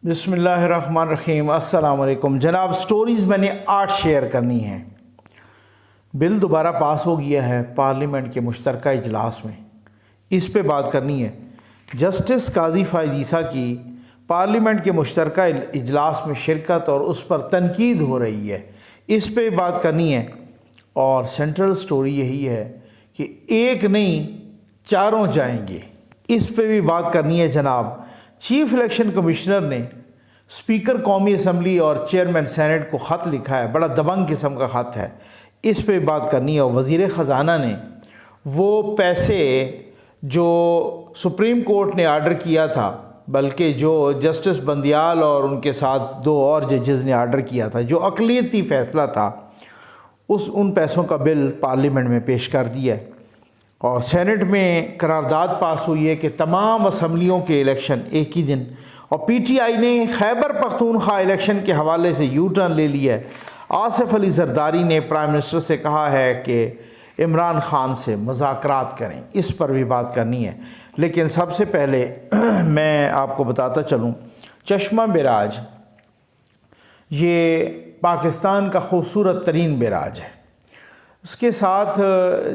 بسم اللہ الرحمن الرحیم۔ السلام علیکم جناب، سٹوریز میں نے 8 شیئر کرنی ہیں۔ بل دوبارہ پاس ہو گیا ہے پارلیمنٹ کے مشترکہ اجلاس میں، اس پہ بات کرنی ہے۔ جسٹس قاضی فائز عیسیٰ کی پارلیمنٹ کے مشترکہ اجلاس میں شرکت اور اس پر تنقید ہو رہی ہے، اس پہ بات کرنی ہے۔ اور سینٹرل سٹوری یہی ہے کہ ایک نہیں چاروں جائیں گے، اس پہ بھی بات کرنی ہے جناب۔ چیف الیکشن کمشنر نے اسپیکر قومی اسمبلی اور چیئرمین سینٹ کو خط لکھا ہے، بڑا دبنگ قسم کا خط ہے، اس پہ بات کرنی ہے۔ اور وزیر خزانہ نے وہ پیسے جو سپریم کورٹ نے آرڈر کیا تھا، بلکہ جو جسٹس بندیال اور ان کے ساتھ 2 اور ججز نے آرڈر کیا تھا، جو اقلیتی فیصلہ تھا، ان پیسوں کا بل پارلیمنٹ میں پیش کر دیا ہے۔ اور سینٹ میں قرارداد پاس ہوئی ہے کہ تمام اسمبلیوں کے الیکشن ایک ہی دن۔ اور پی ٹی آئی نے خیبر پختونخوا الیکشن کے حوالے سے یو ٹرن لے لیا ہے۔ آصف علی زرداری نے پرائم منسٹر سے کہا ہے کہ عمران خان سے مذاکرات کریں، اس پر بھی بات کرنی ہے۔ لیکن سب سے پہلے میں آپ کو بتاتا چلوں، چشمہ بیراج یہ پاکستان کا خوبصورت ترین بیراج ہے۔ اس کے ساتھ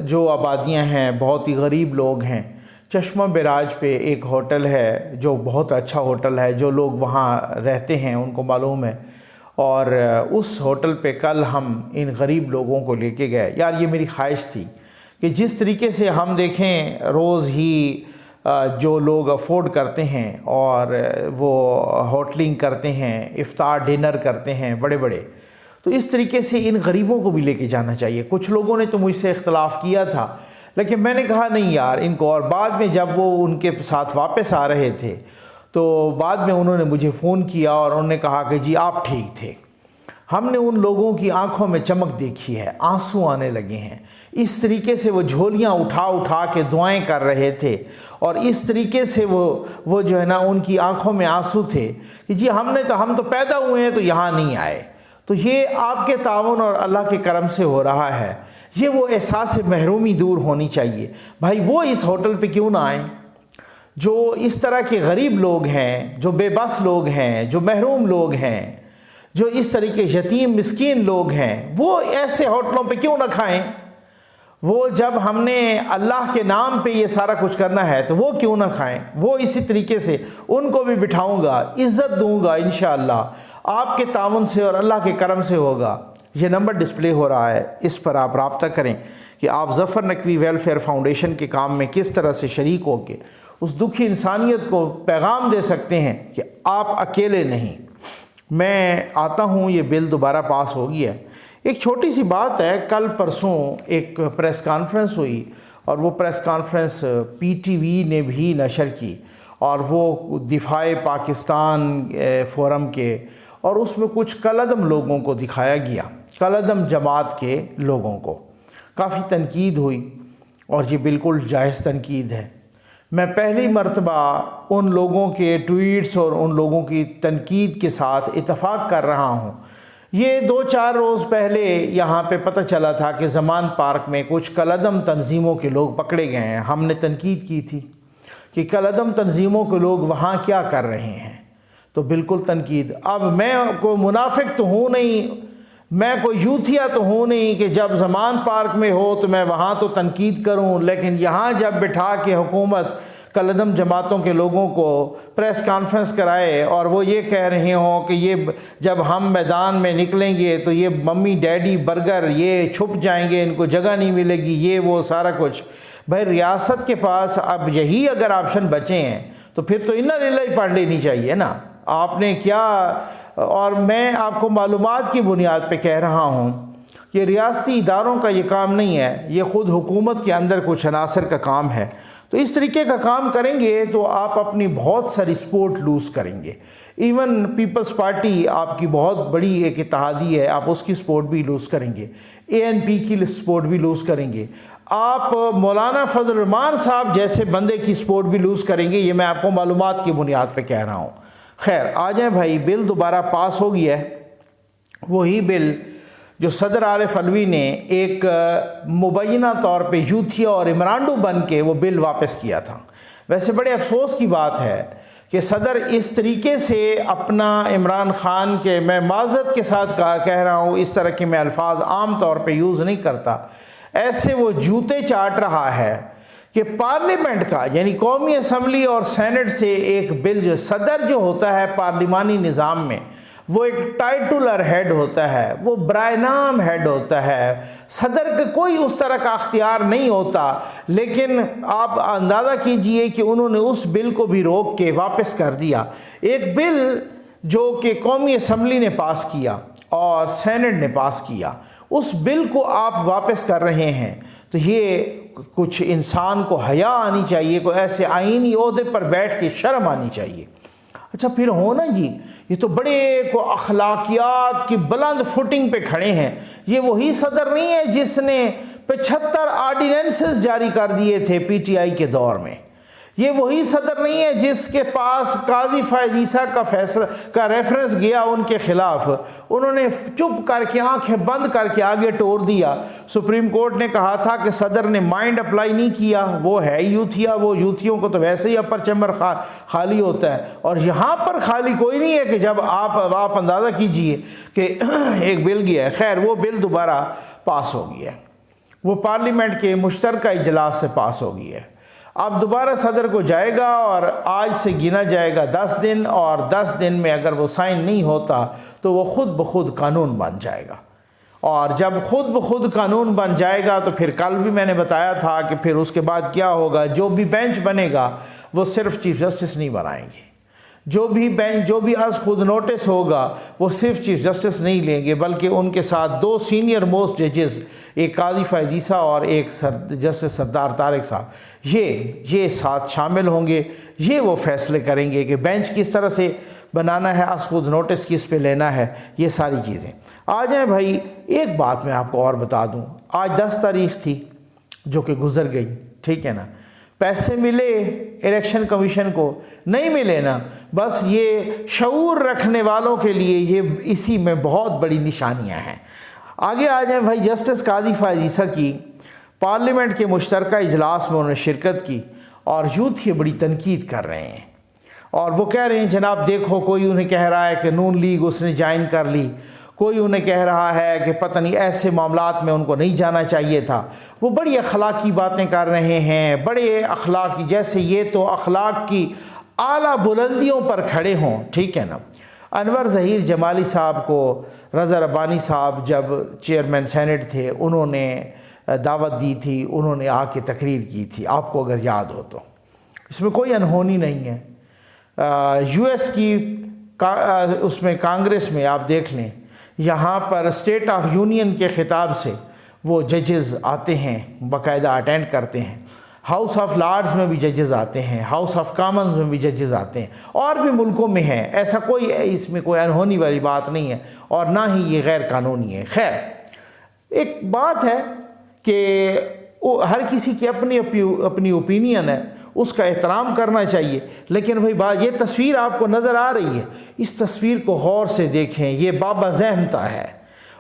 جو آبادیاں ہیں، بہت ہی غریب لوگ ہیں۔ چشمہ بیراج پہ ایک ہوٹل ہے جو بہت اچھا ہوٹل ہے، جو لوگ وہاں رہتے ہیں ان کو معلوم ہے۔ اور اس ہوٹل پہ کل ہم ان غریب لوگوں کو لے کے گئے۔ یار یہ میری خواہش تھی کہ جس طریقے سے ہم دیکھیں روز ہی جو لوگ افورڈ کرتے ہیں اور وہ ہوٹلنگ کرتے ہیں، افطار ڈنر کرتے ہیں بڑے بڑے، تو اس طریقے سے ان غریبوں کو بھی لے کے جانا چاہیے۔ کچھ لوگوں نے تو مجھ سے اختلاف کیا تھا، لیکن میں نے کہا نہیں یار ان کو۔ اور بعد میں جب وہ ان کے ساتھ واپس آ رہے تھے تو بعد میں انہوں نے مجھے فون کیا اور انہوں نے کہا کہ جی آپ ٹھیک تھے، ہم نے ان لوگوں کی آنکھوں میں چمک دیکھی ہے، آنسو آنے لگے ہیں۔ اس طریقے سے وہ جھولیاں اٹھا اٹھا کے دعائیں کر رہے تھے، اور اس طریقے سے وہ جو ہے نا ان کی آنکھوں میں آنسو تھے کہ جی ہم تو پیدا ہوئے ہیں تو یہاں نہیں آئے۔ تو یہ آپ کے تعاون اور اللہ کے کرم سے ہو رہا ہے۔ یہ وہ احساس محرومی دور ہونی چاہیے۔ بھائی وہ اس ہوٹل پہ کیوں نہ آئیں؟ جو اس طرح کے غریب لوگ ہیں، جو بے بس لوگ ہیں، جو محروم لوگ ہیں، جو اس طریقے یتیم مسکین لوگ ہیں، وہ ایسے ہوٹلوں پہ کیوں نہ کھائیں؟ وہ جب ہم نے اللہ کے نام پہ یہ سارا کچھ کرنا ہے تو وہ کیوں نہ کھائیں؟ وہ اسی طریقے سے ان کو بھی بٹھاؤں گا، عزت دوں گا انشاءاللہ، آپ کے تعاون سے اور اللہ کے کرم سے ہوگا۔ یہ نمبر ڈسپلے ہو رہا ہے، اس پر آپ رابطہ کریں کہ آپ ظفر نقوی ویلفیئر فاؤنڈیشن کے کام میں کس طرح سے شریک ہو کے اس دکھی انسانیت کو پیغام دے سکتے ہیں کہ آپ اکیلے نہیں۔ میں آتا ہوں، یہ بل دوبارہ پاس ہو گیا ہے۔ ایک چھوٹی سی بات ہے، کل پرسوں ایک پریس کانفرنس ہوئی اور وہ press conference P T V نے بھی نشر کی، اور وہ دفاع پاکستان فورم کے، اور اس میں کچھ کالعدم لوگوں کو دکھایا گیا، کالعدم جماعت کے لوگوں کو۔ کافی تنقید ہوئی اور یہ بالکل جائز تنقید ہے۔ میں پہلی مرتبہ ان لوگوں کے ٹویٹس اور ان لوگوں کی تنقید کے ساتھ اتفاق کر رہا ہوں۔ یہ 2-4 روز پہلے یہاں پہ پتہ چلا تھا کہ زمان پارک میں کچھ کالعدم تنظیموں کے لوگ پکڑے گئے ہیں۔ ہم نے تنقید کی تھی کہ کالعدم تنظیموں کے لوگ وہاں کیا کر رہے ہیں، تو بالکل تنقید۔ اب میں کوئی منافق تو ہوں نہیں، میں کوئی یوتھیا تو ہوں نہیں کہ جب زمان پارک میں ہو تو میں وہاں تو تنقید کروں، لیکن یہاں جب بٹھا کے حکومت کالعدم جماعتوں کے لوگوں کو پریس کانفرنس کرائے اور وہ یہ کہہ رہے ہوں کہ یہ جب ہم میدان میں نکلیں گے تو یہ ممی ڈیڈی برگر یہ چھپ جائیں گے، ان کو جگہ نہیں ملے گی، یہ وہ سارا کچھ۔ بھائی ریاست کے پاس اب یہی اگر آپشن بچے ہیں تو پھر تو انا للہ ہی پڑھ لینی چاہیے نا۔ آپ نے کیا، اور میں آپ کو معلومات کی بنیاد پہ کہہ رہا ہوں کہ ریاستی اداروں کا یہ کام نہیں ہے، یہ خود حکومت کے اندر کچھ عناصر کا کام ہے۔ تو اس طریقے کا کام کریں گے تو آپ اپنی بہت ساری سپورٹ لوز کریں گے۔ ایون پیپلز پارٹی آپ کی بہت بڑی ایک اتحادی ہے، آپ اس کی سپورٹ بھی لوز کریں گے، ANP کی سپورٹ بھی لوز کریں گے، آپ مولانا فضل الرحمان صاحب جیسے بندے کی سپورٹ بھی لوز کریں گے۔ یہ میں آپ کو معلومات کی بنیاد پہ کہہ رہا ہوں۔ خیر آ جائیں بھائی، بل دوبارہ پاس ہو گیا ہے، وہی بل جو صدر عارف علوی نے ایک مبینہ طور پہ یوتھیا اور عمرانڈو بن کے وہ بل واپس کیا تھا۔ ویسے بڑے افسوس کی بات ہے کہ صدر اس طریقے سے اپنا عمران خان کے، میں معذرت کے ساتھ کہہ رہا ہوں، اس طرح کے میں الفاظ عام طور پہ یوز نہیں کرتا، ایسے وہ جوتے چاٹ رہا ہے کہ پارلیمنٹ کا، یعنی قومی اسمبلی اور سینٹ سے ایک بل، جو صدر جو ہوتا ہے پارلیمانی نظام میں، وہ ایک ٹائٹولر ہیڈ ہوتا ہے، وہ برائے نام ہیڈ ہوتا ہے، صدر کا کوئی اس طرح کا اختیار نہیں ہوتا، لیکن آپ اندازہ کیجئے کہ انہوں نے اس بل کو بھی روک کے واپس کر دیا۔ ایک بل جو کہ قومی اسمبلی نے پاس کیا اور سینٹ نے پاس کیا، اس بل کو آپ واپس کر رہے ہیں، تو یہ کچھ انسان کو حیا آنی چاہیے، کوئی ایسے آئینی عہدے پر بیٹھ کے شرم آنی چاہیے۔ اچھا پھر ہونا جی، یہ تو بڑے کو اخلاقیات کی بلند فوٹنگ پہ کھڑے ہیں، یہ وہی صدر نہیں ہے جس نے 75 آرڈیننسز جاری کر دیے تھے پی ٹی آئی کے دور میں، یہ وہی صدر نہیں ہے جس کے پاس قاضی فائز عیسیٰ کا فیصلہ کا ریفرنس گیا ان کے خلاف، انہوں نے چپ کر کے آنکھیں بند کر کے آگے ٹور دیا۔ سپریم کورٹ نے کہا تھا کہ صدر نے مائنڈ اپلائی نہیں کیا، وہ ہے یوتھیا، وہ یوتھیوں کو تو ویسے ہی اپر چیمبر خالی ہوتا ہے، اور یہاں پر خالی کوئی نہیں ہے کہ جب آپ اندازہ کیجئے کہ ایک بل گیا ہے، خیر وہ بل دوبارہ پاس ہو گیا ہے، وہ پارلیمنٹ کے مشترکہ اجلاس سے پاس ہو گیا ہے۔ اب دوبارہ صدر کو جائے گا اور آج سے گنا جائے گا 10 دن، اور 10 دن میں اگر وہ سائن نہیں ہوتا تو وہ خود بخود قانون بن جائے گا، اور جب خود بخود قانون بن جائے گا تو پھر کل بھی میں نے بتایا تھا کہ پھر اس کے بعد کیا ہوگا، جو بھی بینچ بنے گا وہ صرف چیف جسٹس نہیں بنائیں گے، جو بھی از خود نوٹس ہوگا وہ صرف چیف جسٹس نہیں لیں گے، بلکہ ان کے ساتھ 2 سینئر موسٹ ججز، ایک قاضی فائز عیسیٰ اور ایک جسٹس سردار طارق صاحب، یہ ساتھ شامل ہوں گے، یہ وہ فیصلے کریں گے کہ بینچ کس طرح سے بنانا ہے، از خود نوٹس کس پہ لینا ہے، یہ ساری چیزیں۔ آ جائیں بھائی، ایک بات میں آپ کو اور بتا دوں، آج 10 تاریخ تھی جو کہ گزر گئی، ٹھیک ہے نا، پیسے ملے الیکشن کمیشن کو؟ نہیں ملے نا، بس یہ شعور رکھنے والوں کے لیے یہ اسی میں بہت بڑی نشانیاں ہیں۔ آگے آ جائیں بھائی، جسٹس قاضی فائز عیسیٰ کی پارلیمنٹ کے مشترکہ اجلاس میں انہوں نے شرکت کی، اور یوتھ یہ بڑی تنقید کر رہے ہیں، اور وہ کہہ رہے ہیں جناب دیکھو، کوئی انہیں کہہ رہا ہے کہ نون لیگ اس نے جوائن کر لی، کوئی انہیں کہہ رہا ہے کہ پتہ نہیں ایسے معاملات میں ان کو نہیں جانا چاہیے تھا، وہ بڑی اخلاقی باتیں کر رہے ہیں، بڑے اخلاقی، جیسے یہ تو اخلاق کی اعلیٰ بلندیوں پر کھڑے ہوں، ٹھیک ہے نا۔ انور ظہیر جمالی صاحب کو رضا ربانی صاحب جب چیئرمین سینٹ تھے، انہوں نے دعوت دی تھی، انہوں نے آ کے تقریر کی تھی، آپ کو اگر یاد ہو تو، اس میں کوئی انہونی نہیں ہے۔ یو ایس کی اس میں کانگریس میں آپ دیکھ لیں، یہاں پر اسٹیٹ آف یونین کے خطاب سے وہ ججز آتے ہیں، باقاعدہ اٹینڈ کرتے ہیں، ہاؤس آف لارڈز میں بھی ججز آتے ہیں، ہاؤس آف کامنز میں بھی ججز آتے ہیں، اور بھی ملکوں میں ہیں، ایسا کوئی اس میں کوئی انہونی والی بات نہیں ہے، اور نہ ہی یہ غیر قانونی ہے۔ خیر، ایک بات ہے کہ ہر کسی کی اپنی اوپینین ہے، اس کا احترام کرنا چاہیے، لیکن بھائی یہ تصویر آپ کو نظر آ رہی ہے، اس تصویر کو غور سے دیکھیں، یہ بابا زحمتہ ہے،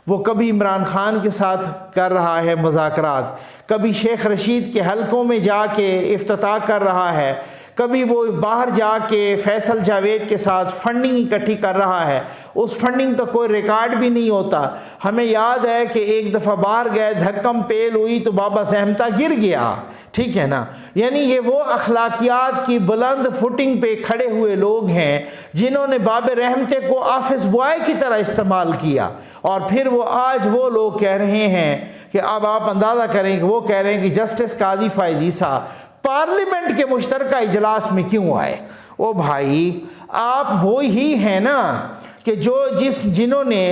وہ کبھی عمران خان کے ساتھ کر رہا ہے مذاکرات، کبھی شیخ رشید کے حلقوں میں جا کے افتتاح کر رہا ہے، کبھی وہ باہر جا کے فیصل جاوید کے ساتھ فنڈنگ اکٹھی کر رہا ہے، اس فنڈنگ کا کوئی ریکارڈ بھی نہیں ہوتا۔ ہمیں یاد ہے کہ ایک دفعہ باہر گئے، دھکم پیل ہوئی تو بابا زحمتہ گر گیا، ٹھیک ہے نا۔ یعنی یہ وہ اخلاقیات کی بلند فوٹنگ پہ کھڑے ہوئے لوگ ہیں جنہوں نے باب رحمتے کو آفس بوائے کی طرح استعمال کیا، اور پھر وہ آج وہ لوگ کہہ رہے ہیں کہ اب آپ اندازہ کریں کہ وہ کہہ رہے ہیں کہ جسٹس قاضی فائز عیسیٰ پارلیمنٹ کے مشترکہ اجلاس میں کیوں آئے؟ او بھائی، آپ وہی ہیں نا کہ جنہوں نے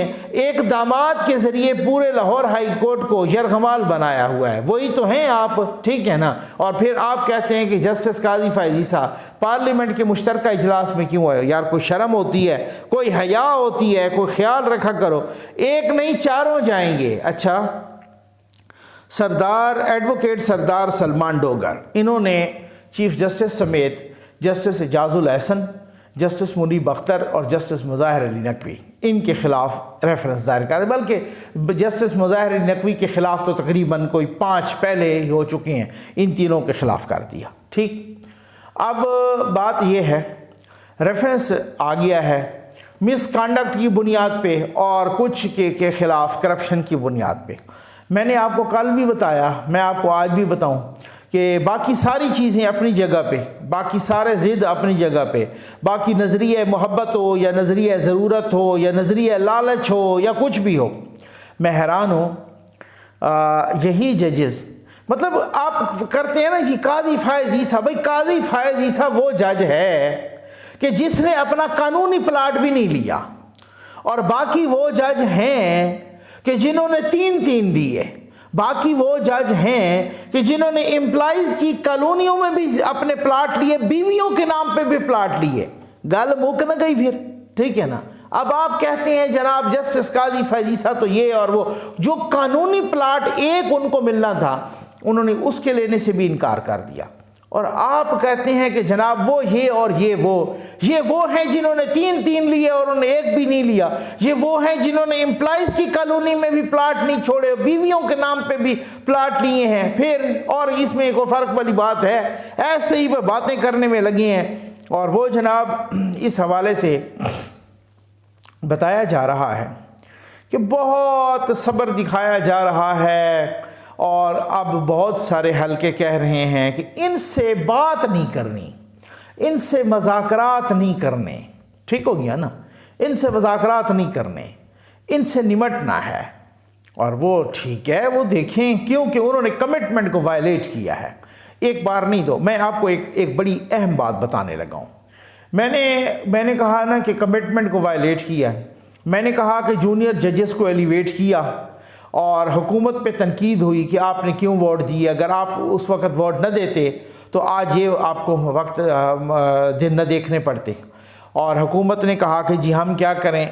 ایک داماد کے ذریعے پورے لاہور ہائی کورٹ کو یرغمال بنایا ہوا ہے، وہی تو ہیں آپ، ٹھیک ہے نا۔ اور پھر آپ کہتے ہیں کہ جسٹس قاضی فائز عیسیٰ پارلیمنٹ کے مشترکہ اجلاس میں کیوں آئے؟ یار کوئی شرم ہوتی ہے، کوئی حیا ہوتی ہے، کوئی خیال رکھا کرو، ایک نہیں چاروں جائیں گے۔ اچھا، ایڈوکیٹ سردار سلمان ڈوگر، انہوں نے چیف جسٹس سمیت جسٹس اعجاز الاحسن، جسٹس منیب اختر اور جسٹس مظاہر علی نقوی، ان کے خلاف ریفرنس دائر کر، بلکہ جسٹس مظاہر علی نقوی کے خلاف تو تقریباً کوئی 5 پہلے ہی ہو چکے ہیں، ان تینوں کے خلاف کر دیا، ٹھیک۔ اب بات یہ ہے، ریفرنس آ گیا ہے مس کانڈکٹ کی بنیاد پہ اور کچھ کے خلاف کرپشن کی بنیاد پہ۔ میں نے آپ کو کل بھی بتایا، میں آپ کو آج بھی بتاؤں کہ باقی ساری چیزیں اپنی جگہ پہ، باقی سارے ضد اپنی جگہ پہ، باقی نظریہ محبت ہو یا نظریہ ضرورت ہو یا نظریہ لالچ ہو یا کچھ بھی ہو، میں حیران ہوں یہی ججز، مطلب آپ کرتے ہیں نا جی قاضی فائز عیسیٰ، بھائی قاضی فائز عیسیٰ وہ جج ہے کہ جس نے اپنا قانونی پلاٹ بھی نہیں لیا، اور باقی وہ جج ہیں کہ جنہوں نے تین لیے، باقی وہ جج ہیں کہ جنہوں نے امپلائیز کی کالونیوں میں بھی اپنے پلاٹ لیے، بیویوں کے نام پہ بھی پلاٹ لیے، گل مک نہ گئی پھر، ٹھیک ہے نا۔ اب آپ کہتے ہیں جناب جسٹس قاضی فائز عیسیٰ تو یہ اور وہ، جو قانونی پلاٹ ایک ان کو ملنا تھا انہوں نے اس کے لینے سے بھی انکار کر دیا، اور آپ کہتے ہیں کہ جناب وہ یہ اور یہ وہ ہیں جنہوں نے تین لیے اور انہوں نے ایک بھی نہیں لیا، یہ وہ ہیں جنہوں نے امپلائیز کی کالونی میں بھی پلاٹ نہیں چھوڑے، بیویوں کے نام پہ بھی پلاٹ لیے ہیں، پھر اور اس میں کوئی فرق والی بات ہے، ایسے ہی باتیں کرنے میں لگی ہیں۔ اور وہ جناب اس حوالے سے بتایا جا رہا ہے کہ بہت صبر دکھایا جا رہا ہے، اور اب بہت سارے حلقے کہہ رہے ہیں کہ ان سے بات نہیں کرنی، ان سے مذاکرات نہیں کرنے، ٹھیک ہو گیا نا، ان سے مذاکرات نہیں کرنے، ان سے نمٹنا ہے۔ اور وہ ٹھیک ہے، وہ دیکھیں کیونکہ انہوں نے کمٹمنٹ کو وائلیٹ کیا ہے، ایک بار نہیں دو۔ میں آپ کو ایک بڑی اہم بات بتانے لگا ہوں۔ میں نے کہا نا کہ کمٹمنٹ کو وائلیٹ کیا، میں نے کہا کہ جونیئر ججز کو ایلیویٹ کیا، اور حکومت پہ تنقید ہوئی کہ آپ نے کیوں ووٹ دیے، اگر آپ اس وقت ووٹ نہ دیتے تو آج یہ آپ کو وقت دن نہ دیکھنے پڑتے، اور حکومت نے کہا کہ جی ہم کیا کریں،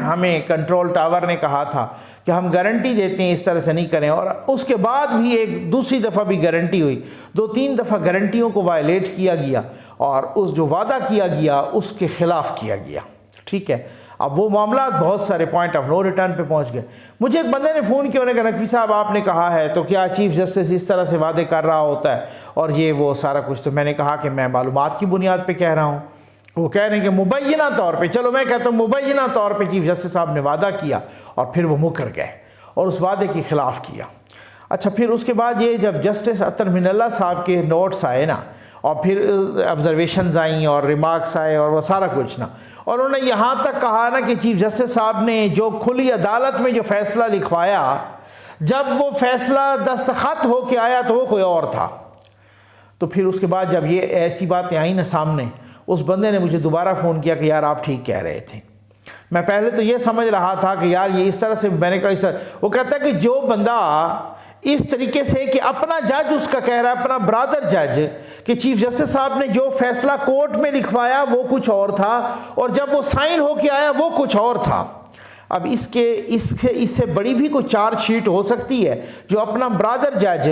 ہمیں کنٹرول ٹاور نے کہا تھا کہ ہم گارنٹی دیتے ہیں اس طرح سے نہیں کریں، اور اس کے بعد بھی ایک دوسری دفعہ بھی گارنٹی ہوئی، 2-3 دفعہ گارنٹیوں کو وائلیٹ کیا گیا، اور اس جو وعدہ کیا گیا اس کے خلاف کیا گیا، ٹھیک ہے۔ اب وہ معاملات بہت سارے پوائنٹ آف نو ریٹرن پہ پہنچ گئے۔ مجھے ایک بندے نے فون کیا، انہوں نے کہا نقوی صاحب آپ نے کہا ہے تو کیا چیف جسٹس اس طرح سے وعدے کر رہا ہوتا ہے اور یہ وہ سارا کچھ؟ تو میں نے کہا کہ میں معلومات کی بنیاد پہ کہہ رہا ہوں۔ وہ کہہ رہے ہیں کہ مبینہ طور پہ، چلو میں کہتا ہوں مبینہ طور پہ چیف جسٹس صاحب نے وعدہ کیا اور پھر وہ مکر گئے اور اس وعدے کے خلاف کیا۔ اچھا، پھر اس کے بعد یہ جب جسٹس عطر من اللہ صاحب کے نوٹس آئے نا، اور پھر آبزرویشنز آئیں اور ریمارکس آئے اور وہ سارا کچھ نا، اور انہوں نے یہاں تک کہا نا کہ چیف جسٹس صاحب نے جو کھلی عدالت میں جو فیصلہ لکھوایا، جب وہ فیصلہ دستخط ہو کے آیا تو وہ کوئی اور تھا۔ تو پھر اس کے بعد جب یہ ایسی باتیں آئیں نا سامنے، اس بندے نے مجھے دوبارہ فون کیا کہ یار آپ ٹھیک کہہ رہے تھے۔ میں پہلے تو یہ سمجھ رہا تھا کہ یار یہ اس طرح سے، میں نے کہا اس طرح، وہ کہتا ہے کہ جو بندہ اس طریقے سے کہ اپنا جج اس کا کہہ رہا ہے، اپنا برادر جج، کہ چیف جسٹس صاحب نے جو فیصلہ کورٹ میں لکھوایا وہ کچھ اور تھا، اور جب وہ سائن ہو کے آیا وہ کچھ اور تھا۔ اب اس سے بڑی بھی کوئی چارج شیٹ ہو سکتی ہے جو اپنا برادر جج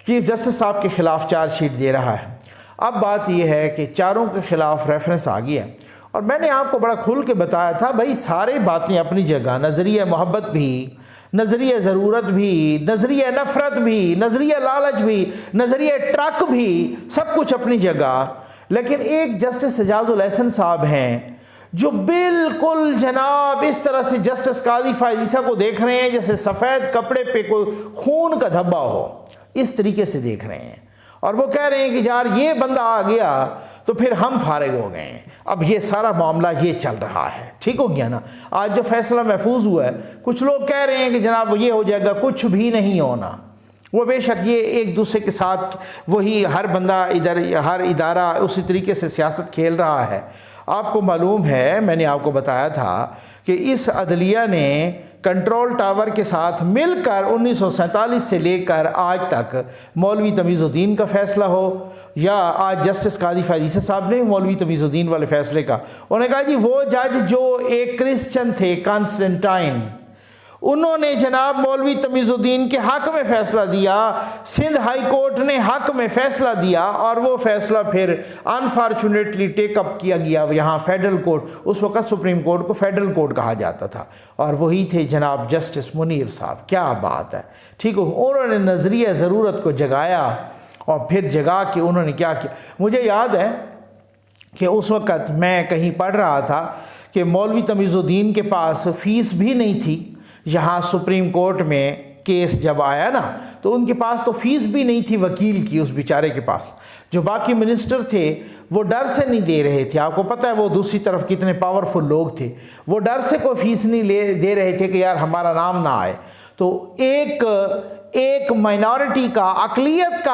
چیف جسٹس صاحب کے خلاف چارج شیٹ دے رہا ہے۔ اب بات یہ ہے کہ چاروں کے خلاف ریفرنس آ گیا، اور میں نے آپ کو بڑا کھل کے بتایا تھا بھائی سارے باتیں اپنی جگہ، نظریہ محبت بھی، نظریہ ضرورت بھی، نظریہ نفرت بھی، نظریہ لالچ بھی، نظریہ ٹرک بھی، سب کچھ اپنی جگہ۔ لیکن ایک جسٹس اعجاز الاحسن صاحب ہیں جو بالکل جناب اس طرح سے جسٹس قاضی فائز عیسیٰ کو دیکھ رہے ہیں جیسے سفید کپڑے پہ کوئی خون کا دھبا ہو، اس طریقے سے دیکھ رہے ہیں، اور وہ کہہ رہے ہیں کہ یار یہ بندہ آ گیا تو پھر ہم فارغ ہو گئے ہیں۔ اب یہ سارا معاملہ یہ چل رہا ہے، ٹھیک ہو گیا نا۔ آج جو فیصلہ محفوظ ہوا ہے، کچھ لوگ کہہ رہے ہیں کہ جناب یہ ہو جائے گا، کچھ بھی نہیں ہونا۔ وہ بے شک یہ ایک دوسرے کے ساتھ وہی ہر بندہ ادھر، ہر ادارہ اسی طریقے سے سیاست کھیل رہا ہے۔ آپ کو معلوم ہے، میں نے آپ کو بتایا تھا کہ اس عدلیہ نے کنٹرول ٹاور کے ساتھ مل کر 1947 سے لے کر آج تک مولوی تمیز الدین کا فیصلہ ہو، یا آج جسٹس قاضی فائز عیسیٰ صاحب نے مولوی تمیز الدین والے فیصلے کا، انہوں نے کہا جی وہ جج جو ایک کرسچن تھے، کانسٹنٹائن، انہوں نے جناب مولوی تمیز الدین کے حق میں فیصلہ دیا، سندھ ہائی کورٹ نے حق میں فیصلہ دیا، اور وہ فیصلہ پھر انفارچونیٹلی ٹیک اپ کیا گیا یہاں فیڈرل کورٹ، اس وقت سپریم کورٹ کو فیڈرل کورٹ کہا جاتا تھا، اور وہی تھے جناب جسٹس منیر صاحب۔ کیا بات ہے، ٹھیک ہو، انہوں نے نظریہ ضرورت کو جگایا، اور پھر جگا کے انہوں نے کیا کیا۔ مجھے یاد ہے کہ اس وقت میں کہیں پڑھ رہا تھا کہ مولوی تمیز الدین کے پاس فیس بھی نہیں تھی. یہاں سپریم کورٹ میں کیس جب آیا نا تو ان کے پاس تو فیس بھی نہیں تھی وکیل کی اس بیچارے کے پاس. جو باقی منسٹر تھے وہ ڈر سے نہیں دے رہے تھے. آپ کو پتہ ہے وہ دوسری طرف کتنے پاورفل لوگ تھے, وہ ڈر سے کوئی فیس نہیں دے رہے تھے کہ یار ہمارا نام نہ آئے. تو ایک مائنورٹی کا, اقلیت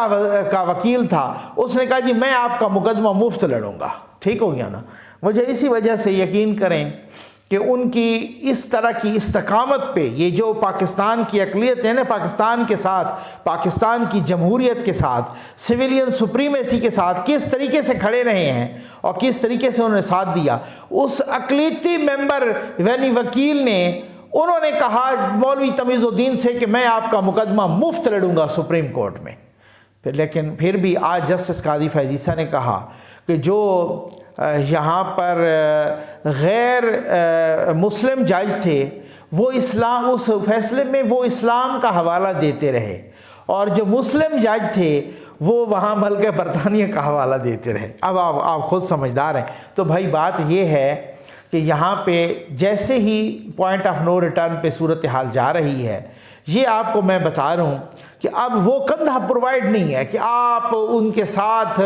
کا وکیل تھا, اس نے کہا جی میں آپ کا مقدمہ مفت لڑوں گا. ٹھیک ہو گیا نا. اسی وجہ سے یقین کریں کہ ان کی اس طرح کی استقامت پہ یہ جو پاکستان کی اقلیت ہے نا, پاکستان کے ساتھ, پاکستان کی جمہوریت کے ساتھ, سویلین سپریمیسی کے ساتھ کس طریقے سے کھڑے رہے ہیں اور کس طریقے سے انہوں نے ساتھ دیا. اس اقلیتی ممبر یعنی وکیل نے, انہوں نے کہا مولوی تمیز الدین سے کہ میں آپ کا مقدمہ مفت لڑوں گا سپریم کورٹ میں. لیکن پھر بھی آج جسٹس قاضی فیض عیسیٰ نے کہا کہ جو یہاں پر غیر مسلم جج تھے وہ اسلام, اس فیصلے میں وہ اسلام کا حوالہ دیتے رہے, اور جو مسلم جج تھے وہ وہاں ملکہ برطانیہ کا حوالہ دیتے رہے. اب آپ خود سمجھدار ہیں. تو بھائی بات یہ ہے کہ یہاں پہ جیسے ہی پوائنٹ آف نو ریٹرن پہ صورتحال جا رہی ہے, یہ آپ کو میں بتا رہا ہوں کہ اب وہ کندھا پرووائڈ نہیں ہے کہ آپ ان کے ساتھ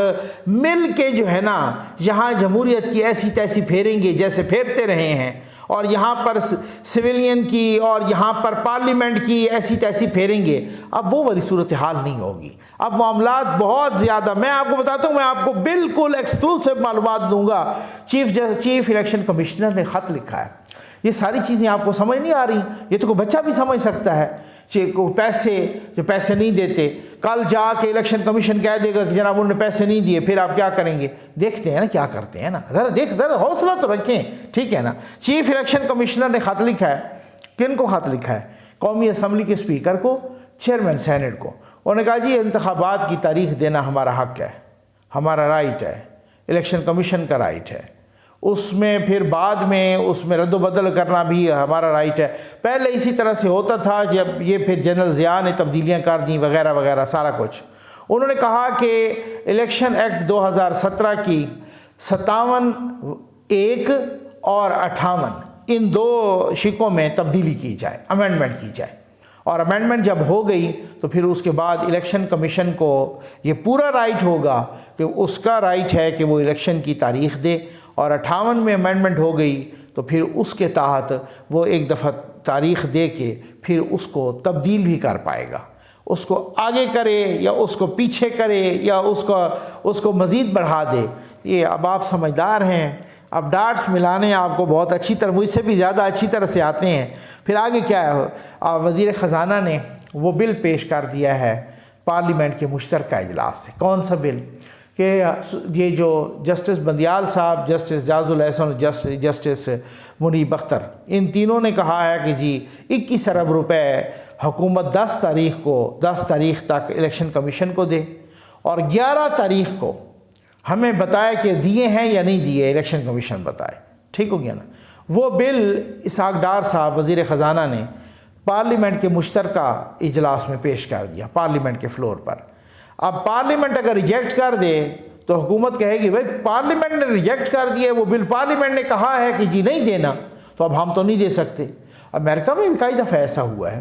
مل کے جو ہے نا یہاں جمہوریت کی ایسی تیسی پھیریں گے جیسے پھیرتے رہے ہیں, اور یہاں پر سویلین کی اور یہاں پر پارلیمنٹ کی ایسی تیسی پھیریں گے. اب وہ والی صورتحال نہیں ہوگی. اب معاملات بہت زیادہ, میں آپ کو بتاتا ہوں, میں آپ کو بالکل ایکسکلوسیو معلومات دوں گا. چیف الیکشن کمشنر نے خط لکھا ہے. یہ ساری چیزیں آپ کو سمجھ نہیں آ رہی, یہ تو کوئی بچہ بھی سمجھ سکتا ہے. جو پیسے نہیں دیتے, کل جا کے الیکشن کمیشن کہہ دے گا کہ جناب انہوں نے پیسے نہیں دیے, پھر آپ کیا کریں گے؟ دیکھتے ہیں نا کیا کرتے ہیں نا, ذرا حوصلہ تو رکھیں. ٹھیک ہے نا. چیف الیکشن کمشنر نے خط لکھا ہے. کن کو خط لکھا ہے؟ قومی اسمبلی کے اسپیکر کو, چیئرمین سینٹ کو. انہوں نے کہا جی انتخابات کی تاریخ دینا ہمارا حق ہے, ہمارا رائٹ ہے, الیکشن کمیشن کا رائٹ ہے. اس میں پھر بعد میں اس میں رد و بدل کرنا بھی ہمارا رائٹ ہے. پہلے اسی طرح سے ہوتا تھا, جب یہ پھر جنرل ضیاء نے تبدیلیاں کر دیں وغیرہ وغیرہ سارا کچھ. انہوں نے کہا کہ الیکشن ایکٹ 2017 کی 57(1) اور 58 ان دو شقوں میں تبدیلی کی جائے, امینڈمنٹ کی جائے. اور امینڈمنٹ جب ہو گئی تو پھر اس کے بعد الیکشن کمیشن کو یہ پورا رائٹ ہوگا کہ اس کا رائٹ ہے کہ وہ الیکشن کی تاریخ دے. اور 58 میں امینڈمنٹ ہو گئی تو پھر اس کے تحت وہ ایک دفعہ تاریخ دے کے پھر اس کو تبدیل بھی کر پائے گا. اس کو آگے کرے یا اس کو پیچھے کرے یا اس کو مزید بڑھا دے. یہ اب آپ سمجھدار ہیں, اب ڈاٹس ملانے آپ کو بہت اچھی طرح, مجھ سے بھی زیادہ اچھی طرح سے آتے ہیں. پھر آگے کیا ہے, وزیر خزانہ نے وہ بل پیش کر دیا ہے پارلیمنٹ کے مشترکہ اجلاس سے. کون سا بل؟ کہ یہ جو جسٹس بندیال صاحب, جسٹس جاز الحسن, جسٹس منیب اختر, ان تینوں نے کہا ہے کہ جی 21 ارب روپے حکومت 10 تاریخ تک الیکشن کمیشن کو دے, اور 11 تاریخ کو ہمیں بتائے کہ دیے ہیں یا نہیں دیے, الیکشن کمیشن بتائے. ٹھیک ہو گیا نا. وہ بل اسحاق ڈار صاحب وزیر خزانہ نے پارلیمنٹ کے مشترکہ اجلاس میں پیش کر دیا, پارلیمنٹ کے فلور پر. اب پارلیمنٹ اگر ریجیکٹ کر دے تو حکومت کہے گی بھائی پارلیمنٹ نے ریجیکٹ کر دیا وہ بل, پارلیمنٹ نے کہا ہے کہ جی نہیں دینا, تو اب ہم تو نہیں دے سکتے. امریکہ میں بھی کئی دفعہ ایسا ہوا ہے,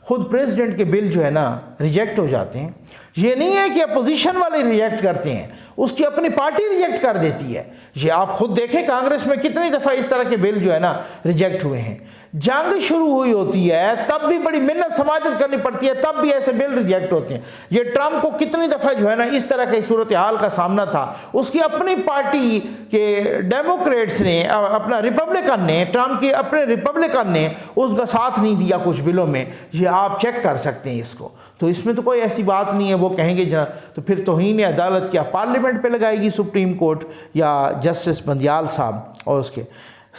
خود پریزیڈنٹ کے بل جو ہے نا ریجیکٹ ہو جاتے ہیں. یہ نہیں ہے کہ اپوزیشن والے ریجیکٹ کرتے ہیں, اس کی اپنی پارٹی ریجیکٹ کر دیتی ہے. یہ آپ خود دیکھیں کانگریس میں کتنی دفعہ اس طرح کے بل جو ہے نا ریجیکٹ ہوئے ہیں. جنگ شروع ہوئی ہوتی ہے تب بھی بڑی منت سماجت کرنی پڑتی ہے, تب بھی ایسے بل ریجیکٹ ہوتے ہیں. یہ ٹرمپ کو کتنی دفعہ جو ہے نا اس طرح کی صورتحال کا سامنا تھا, اس کی اپنی پارٹی کے ڈیموکریٹس نے, اپنا ریپبلکن نے, ٹرمپ کے اپنے ریپبلکن نے اس کا ساتھ نہیں دیا کچھ بلوں میں. یہ آپ چیک کر سکتے ہیں اس کو. تو اس میں تو کوئی ایسی بات نہیں ہے وہ کہیں گے تو پھر توہین عدالت کیا پارلیمنٹ پہ لگائے گی سپریم کورٹ یا جسٹس بندیال صاحب. اور اس کے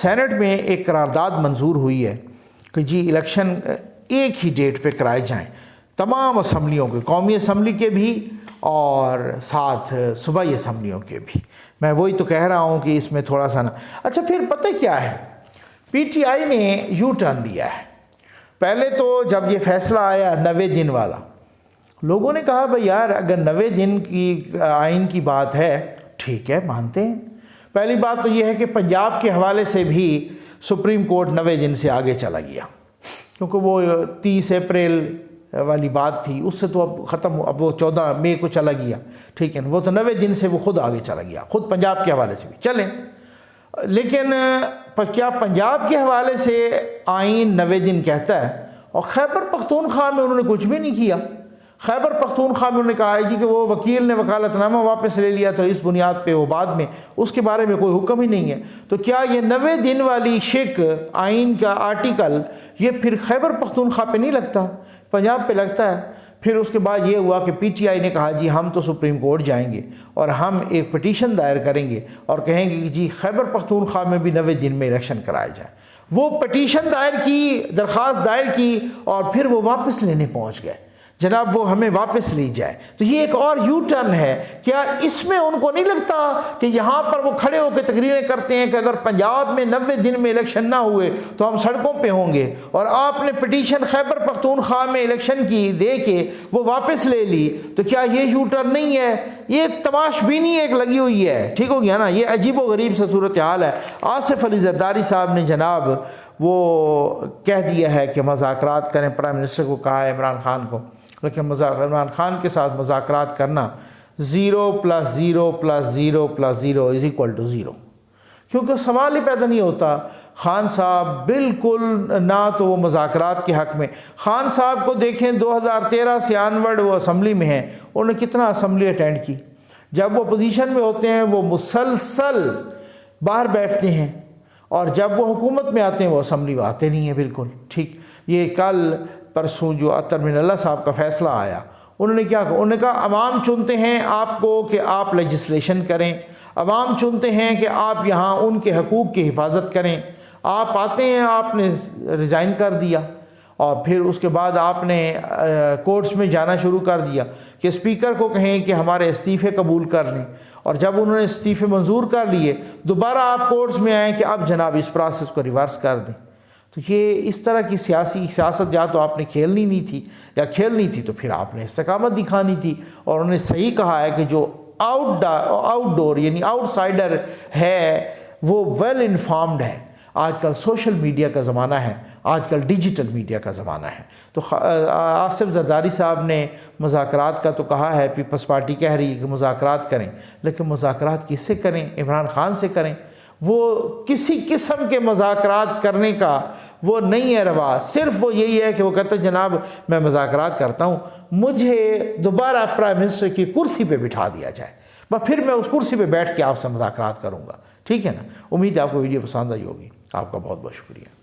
سینٹ میں ایک قرارداد منظور ہوئی ہے کہ جی الیکشن ایک ہی ڈیٹ پہ کرائے جائیں تمام اسمبلیوں کے, قومی اسمبلی کے بھی اور ساتھ صوبائی اسمبلیوں کے بھی. میں وہی تو کہہ رہا ہوں کہ اس میں تھوڑا سا نا. اچھا پھر پتہ کیا ہے, پی ٹی آئی نے یو ٹرن لیا ہے. پہلے تو جب یہ فیصلہ آیا 90 دن والا, لوگوں نے کہا بھائی یار اگر 90 دن کی آئین کی بات ہے ٹھیک ہے مانتے ہیں, پہلی بات تو یہ ہے کہ پنجاب کے حوالے سے بھی سپریم کورٹ 90 دن سے آگے چلا گیا، کیونکہ وہ 30 اپریل والی بات تھی، اس سے تو اب ختم، اب وہ 14 مئی کو چلا گیا، ٹھیک ہے نا، وہ تو 90 دن سے وہ خود آگے چلا گیا، خود پنجاب کے حوالے سے بھی چلیں۔ لیکن کیا پنجاب کے حوالے سے آئین 90 دن کہتا ہے؟ اور خیبر پختونخوا میں انہوں نے کچھ بھی نہیں کیا۔ خیبر پختونخوا میں انہوں نے کہا ہے جی کہ وہ وکیل نے وکالت نامہ واپس لے لیا تو اس بنیاد پہ وہ بعد میں اس کے بارے میں کوئی حکم ہی نہیں ہے۔ تو کیا یہ 90 دن والی شک آئین کا آرٹیکل یہ پھر خیبر پختونخوا پہ نہیں لگتا، پنجاب پہ لگتا ہے؟ پھر اس کے بعد یہ ہوا کہ پی ٹی آئی نے کہا جی ہم تو سپریم کورٹ جائیں گے اور ہم ایک پٹیشن دائر کریں گے اور کہیں گے کہ جی خیبر پختونخوا میں بھی 90 دن میں الیکشن کرائے جائیں۔ وہ پٹیشن دائر کی، درخواست دائر کی، اور پھر وہ واپس لینے پہنچ گئے، جناب وہ ہمیں واپس لی جائے۔ تو یہ ایک اور یو ٹرن ہے۔ کیا اس میں ان کو نہیں لگتا کہ یہاں پر وہ کھڑے ہو کے تقریریں کرتے ہیں کہ اگر پنجاب میں 90 دن میں الیکشن نہ ہوئے تو ہم سڑکوں پہ ہوں گے، اور آپ نے پٹیشن خیبر پختونخوا میں الیکشن کی دے کے وہ واپس لے لی، تو کیا یہ یو ٹرن نہیں ہے؟ یہ تماش بینی ایک لگی ہوئی ہے، ٹھیک ہو گیا نا؟ یہ عجیب و غریب سے صورتحال ہے۔ آصف علی زرداری صاحب نے جناب وہ کہہ دیا ہے کہ مذاکرات کریں، پرائم منسٹر کو کہا ہے عمران خان کو، لیکن عمران خان کے ساتھ مذاکرات کرنا 0 + 0 + 0 + 0 = 0، کیونکہ سوال ہی پیدا نہیں ہوتا۔ خان صاحب بالکل نہ تو وہ مذاکرات کے حق میں، خان صاحب کو دیکھیں 2013 سے آنورڈ وہ اسمبلی میں ہیں، انہوں نے کتنا اسمبلی اٹینڈ کی؟ جب وہ پوزیشن میں ہوتے ہیں وہ مسلسل باہر بیٹھتے ہیں، اور جب وہ حکومت میں آتے ہیں وہ اسمبلی میں آتے نہیں ہیں بالکل، ٹھیک۔ یہ کل پرسوں جو اطہر من اللہ صاحب کا فیصلہ آیا، انہوں نے کیا کہا؟ انہوں نے کہا عوام چنتے ہیں آپ کو کہ آپ لیجسلیشن کریں، عوام چنتے ہیں کہ آپ یہاں ان کے حقوق کی حفاظت کریں، آپ آتے ہیں، آپ نے ریزائن کر دیا، اور پھر اس کے بعد آپ نے کورٹس میں جانا شروع کر دیا کہ اسپیکر کو کہیں کہ ہمارے استعفے قبول کر لیں، اور جب انہوں نے استعفے منظور کر لیے دوبارہ آپ کورٹس میں آئیں کہ اب جناب اس پروسیس کو ریورس کر دیں۔ تو یہ اس طرح کی سیاست یا تو آپ نے کھیلنی نہیں تھی، یا کھیلنی تھی تو پھر آپ نے استقامت دکھانی تھی، اور انہوں نے صحیح کہا ہے کہ جو آؤٹ ڈور یعنی آؤٹ سائڈر ہے وہ ویل انفارمڈ ہے۔ آج کل سوشل میڈیا کا زمانہ ہے، آج کل ڈیجیٹل میڈیا کا زمانہ ہے۔ تو آصف زرداری صاحب نے مذاکرات کا تو کہا ہے، پیپلز پارٹی کہہ رہی ہے کہ مذاکرات کریں، لیکن مذاکرات کس سے کریں؟ عمران خان سے کریں۔ وہ کسی قسم کے مذاکرات کرنے کا وہ نہیں ہے روا، صرف وہ یہی ہے کہ وہ کہتا ہے جناب میں مذاکرات کرتا ہوں، مجھے دوبارہ پرائم منسٹر کی کرسی پہ بٹھا دیا جائے، بس پھر میں اس کرسی پہ بیٹھ کے آپ سے مذاکرات کروں گا، ٹھیک ہے نا؟ امید ہے آپ کو ویڈیو پسند آئی ہوگی۔ آپ کا بہت بہت شکریہ۔